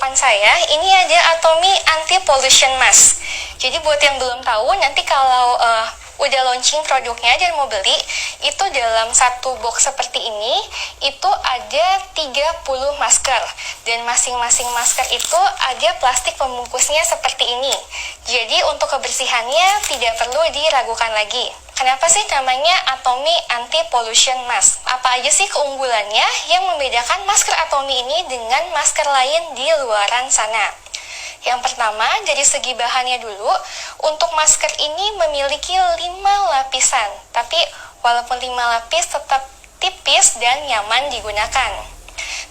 depan saya, ini ada Atomy Anti-Pollution Mask. Jadi buat yang belum tahu, nanti kalau udah launching produknya dan mau beli, itu dalam satu box seperti ini, itu ada 30 masker. Dan masing-masing masker itu ada plastik pembungkusnya seperti ini. Jadi untuk kebersihannya tidak perlu diragukan lagi. Kenapa sih namanya Atomy Anti-Pollution Mask? Apa aja sih keunggulannya yang membedakan masker Atomy ini dengan masker lain di luaran sana? Yang pertama, dari segi bahannya dulu, untuk masker ini memiliki 5 lapisan. Tapi walaupun 5 lapis tetap tipis dan nyaman digunakan.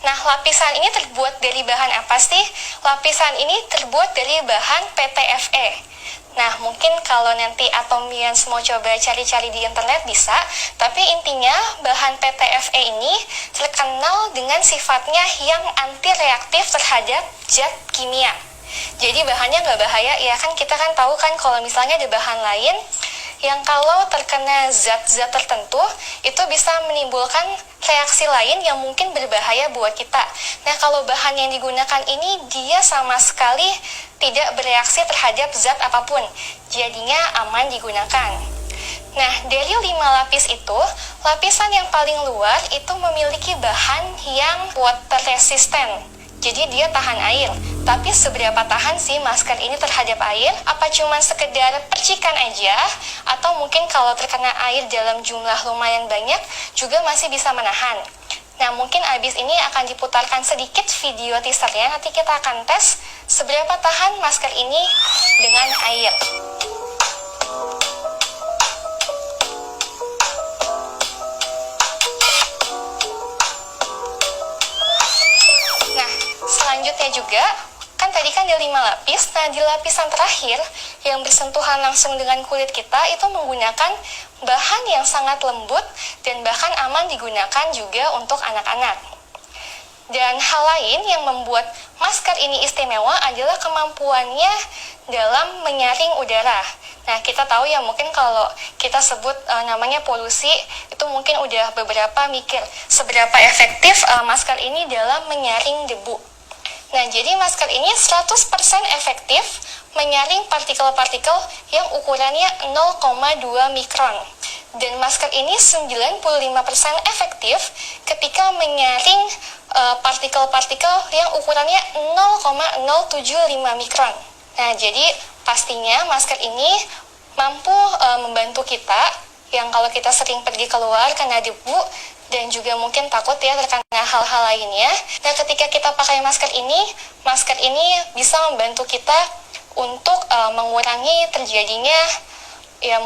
Nah, lapisan ini terbuat dari bahan apa sih? Lapisan ini terbuat dari bahan PTFE. Nah, mungkin kalau nanti Atomians mau coba cari-cari di internet bisa, tapi intinya bahan PTFE ini terkenal dengan sifatnya yang anti reaktif terhadap zat kimia. Jadi bahannya nggak bahaya, ya kan kita kan tahu kan kalau misalnya ada bahan lain yang kalau terkena zat-zat tertentu itu bisa menimbulkan reaksi lain yang mungkin berbahaya buat kita. Nah, kalau bahan yang digunakan ini dia sama sekali tidak bereaksi terhadap zat apapun, jadinya aman digunakan. Nah, dari 5 lapis itu, lapisan yang paling luar itu memiliki bahan yang water resistant. Jadi dia tahan air. Tapi seberapa tahan sih masker ini terhadap air? Apa cuma sekedar percikan aja? Atau mungkin kalau terkena air dalam jumlah lumayan banyak juga masih bisa menahan? Nah, mungkin abis ini akan diputarkan sedikit video teasernya. Nanti kita akan tes seberapa tahan masker ini dengan air. Selanjutnya juga, kan tadi kan ada 5 lapis, nah di lapisan terakhir yang bersentuhan langsung dengan kulit kita itu menggunakan bahan yang sangat lembut dan bahkan aman digunakan juga untuk anak-anak. Dan hal lain yang membuat masker ini istimewa adalah kemampuannya dalam menyaring udara. Nah, kita tahu ya mungkin kalau kita sebut namanya polusi, itu mungkin udah beberapa mikir seberapa efektif masker ini dalam menyaring debu. Nah, jadi masker ini 100% efektif menyaring partikel-partikel yang ukurannya 0,2 mikron. Dan masker ini 95% efektif ketika menyaring partikel-partikel yang ukurannya 0,075 mikron. Nah, jadi pastinya masker ini mampu membantu kita yang kalau kita sering pergi keluar kena debu dan juga mungkin takut ya terkena hal-hal lainnya. Nah, ketika kita pakai masker ini bisa membantu kita untuk mengurangi terjadinya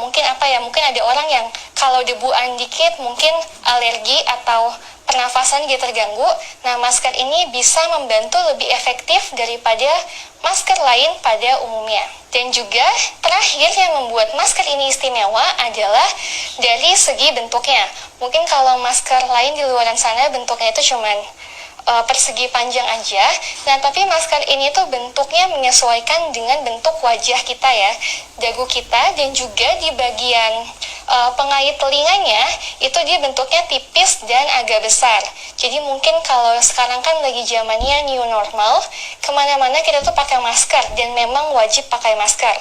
mungkin ada orang yang kalau debuan dikit mungkin alergi atau pernafasan dia terganggu. Nah, masker ini bisa membantu lebih efektif daripada masker lain pada umumnya. Dan juga terakhir yang membuat masker ini istimewa adalah dari segi bentuknya. Mungkin kalau masker lain di luar sana bentuknya itu cuman persegi panjang aja. Nah, tapi masker ini tuh bentuknya menyesuaikan dengan bentuk wajah kita ya, dagu kita, dan juga di bagian pengait telinganya itu dia bentuknya tipis dan agak besar. Jadi mungkin kalau sekarang kan lagi zamannya new normal, kemana-mana kita tuh pakai masker dan memang wajib pakai masker.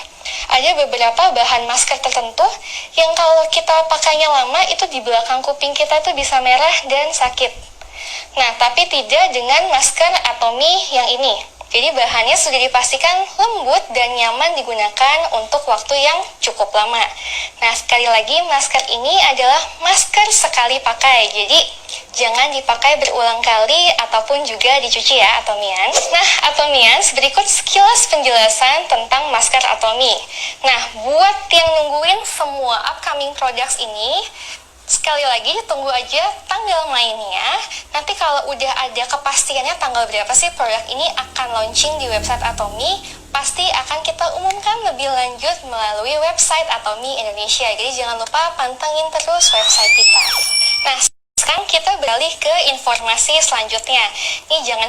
Ada beberapa bahan masker tertentu yang kalau kita pakainya lama itu di belakang kuping kita tuh bisa merah dan sakit. Nah, tapi tidak dengan masker Atomy yang ini. Jadi bahannya sudah dipastikan lembut dan nyaman digunakan untuk waktu yang cukup lama. Nah, sekali lagi masker ini adalah masker sekali pakai. Jadi jangan dipakai berulang kali ataupun juga dicuci ya, Atomians. Nah, Atomians, berikut sekilas penjelasan tentang masker Atomy. Nah, buat yang nungguin semua upcoming products ini, sekali lagi tunggu aja tanggal mainnya. Nanti kalau udah ada kepastiannya tanggal berapa sih produk ini akan launching di website Atomy, pasti akan kita umumkan lebih lanjut melalui website Atomy Indonesia. Jadi jangan lupa pantengin terus website kita. Nah, sekarang kita beralih ke informasi selanjutnya. Ini jangan